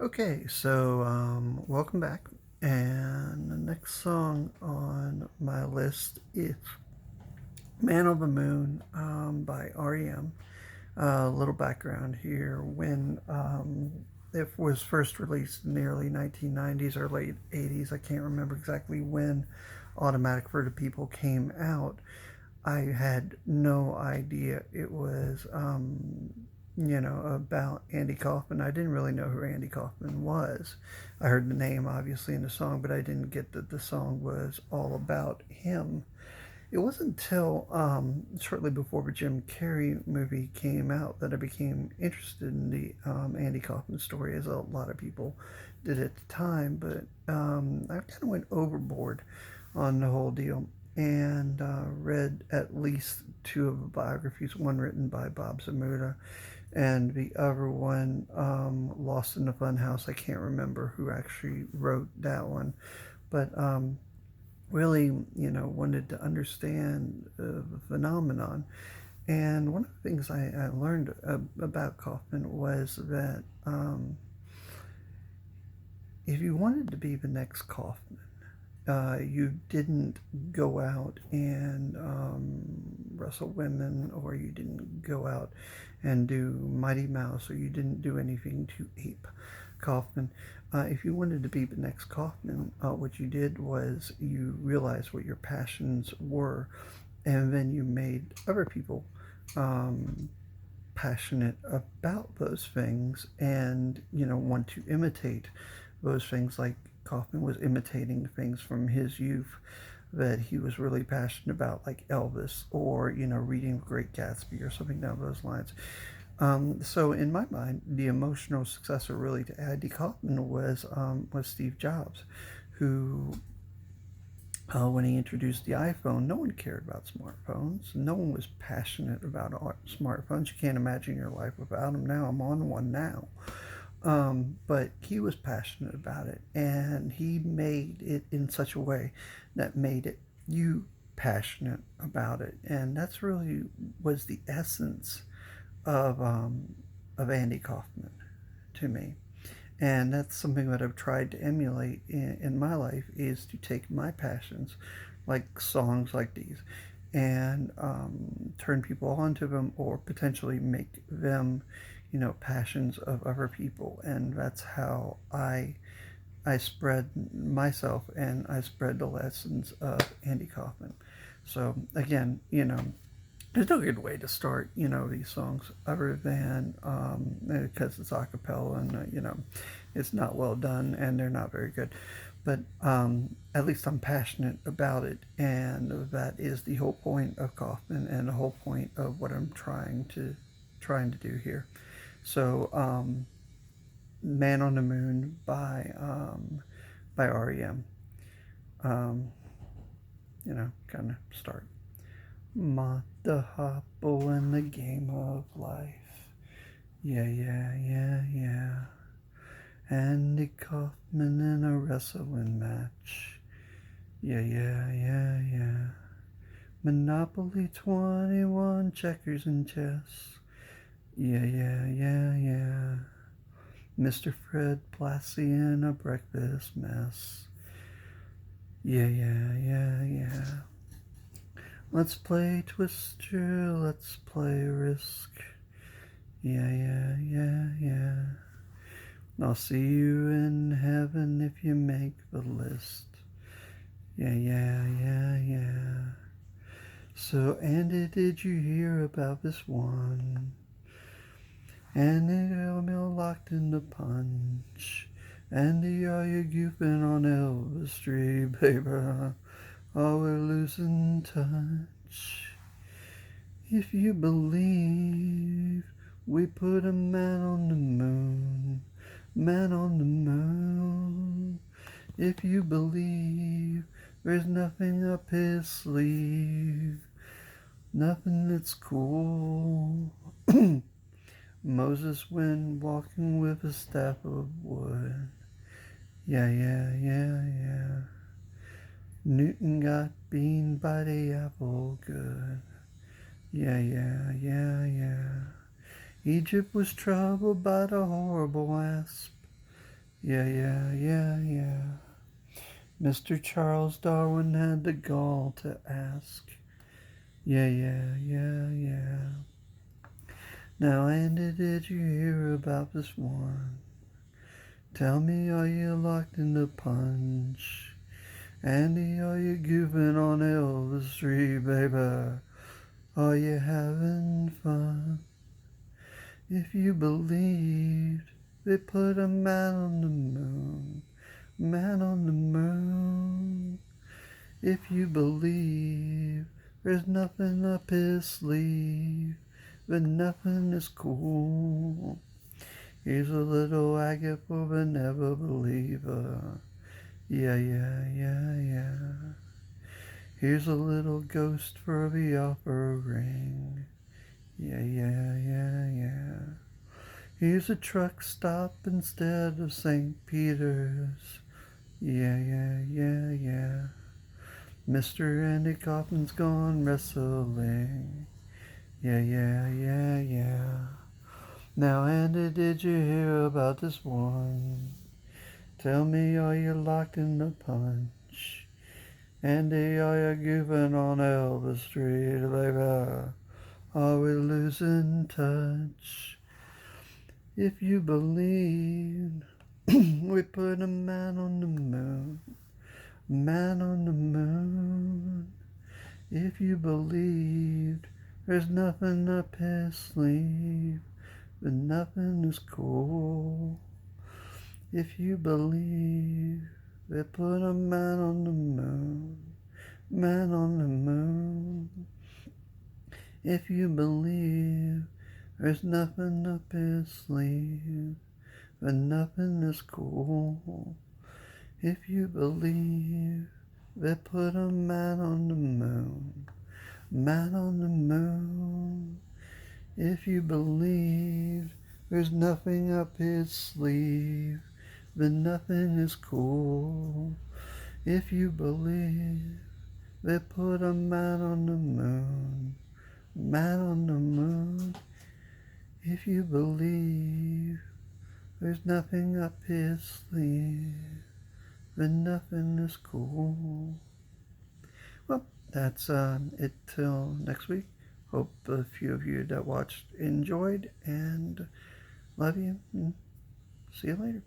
Okay, so welcome back. And the next song on my list is Man on the Moon by REM. A little background here. When it was first released in the early 1990s or late 80s, I can't remember exactly when Automatic for the People came out. I had no idea it was, about Andy Kaufman. I didn't really know who Andy Kaufman was. I heard the name obviously in the song, but I didn't get that the song was all about him. It wasn't until shortly before the Jim Carrey movie came out that I became interested in the Andy Kaufman story, as a lot of people did at the time. But I kind of went overboard on the whole deal and read at least two of the biographies, one written by Bob Zamuda and the other one, Lost in the Funhouse. I can't remember who actually wrote that one, but really, wanted to understand the phenomenon. And one of the things I learned about Kaufman was that if you wanted to be the next Kaufman, you didn't go out and wrestle women, or you didn't go out and do Mighty Mouse, or you didn't do anything to ape Kaufman. If you wanted to be the next Kaufman, what you did was you realized what your passions were, and then you made other people um, passionate about those things and, want to imitate those things, like Kaufman was imitating things from his youth that he was really passionate about, like Elvis, or, reading The Great Gatsby or something down those lines. So in my mind, the emotional successor really to Andy Kaufman was Steve Jobs, who when he introduced the iPhone, no one cared about smartphones. No one was passionate about smartphones. You can't imagine your life without them now. I'm on one now. But he was passionate about it, and he made it in such a way that made it you passionate about it, and that's really was the essence of Andy Kaufman to me. And that's something that I've tried to emulate in my life, is to take my passions, like songs like these, and turn people onto them, or potentially make them, passions of other people. And that's how I spread myself, and I spread the lessons of Andy Kaufman. So again, there's no good way to start, these songs other than because it's a cappella, and it's not well done and they're not very good. But at least I'm passionate about it, and that is the whole point of Kaufman, and the whole point of what I'm trying to do here. So, "Man on the Moon" by REM. Um, kind of start. Mata Hopple in the game of life. Yeah, yeah, yeah, yeah. Andy Kaufman in a wrestling match. Yeah, yeah, yeah, yeah. Monopoly 21, checkers and chess. Yeah, yeah, yeah, yeah. Mr. Fred Blassie in a breakfast mess. Yeah, yeah, yeah, yeah. Let's play Twister, let's play Risk. Yeah, yeah, yeah, yeah. I'll see you in heaven if you make the list. Yeah, yeah, yeah, yeah. So, Andy, did you hear about this one? Andy, I'm locked in the punch. Andy, are you goofing on Elvis Street, baby? Oh, we're losing touch. If you believe we put a man on the moon, man on the moon. If you believe there's nothing up his sleeve, nothing that's cool. Moses went walking with a staff of wood. Yeah, yeah, yeah, yeah. Newton got beaten by the apple good. Yeah, yeah, yeah, yeah. Egypt was troubled by the horrible asp. Yeah, yeah, yeah, yeah. Mr. Charles Darwin had the gall to ask. Yeah, yeah, yeah, yeah. Now, Andy, did you hear about this one? Tell me, are you locked in the punch? Andy, are you goofing on Elvis Street, baby? Are you having fun? If you believed they put a man on the moon, man on the moon. If you believe there's nothing up his sleeve, but nothing is cool. He's a little agate for a never believer. Yeah, yeah, yeah, yeah. Here's a little ghost for the offering. Yeah, yeah, yeah, yeah. Here's a truck stop instead of St. Peter's. Yeah, yeah, yeah, yeah. Mr. Andy Kaufman's gone wrestling. Yeah, yeah, yeah, yeah. Now, Andy, did you hear about this one? Tell me, are you locked in the punch? Andy, are you goofing on Elvis Street, baby? Are we losing touch? If you believe we put a man on the moon, man on the moon. If you believed there's nothing up his sleeve, but nothing is cool. If you believe they put a man on the moon, man on the moon. If you believe there's nothing up his sleeve, but nothing is cool. If you believe they put a man on the moon, man on the moon. If you believe there's nothing up his sleeve, but nothing is cool. If you believe they put a man on the moon, man on the moon. If you believe there's nothing up his sleeve, but nothing is cool. Well, that's it till next week. Hope a few of you that watched enjoyed, and love you, and see you later.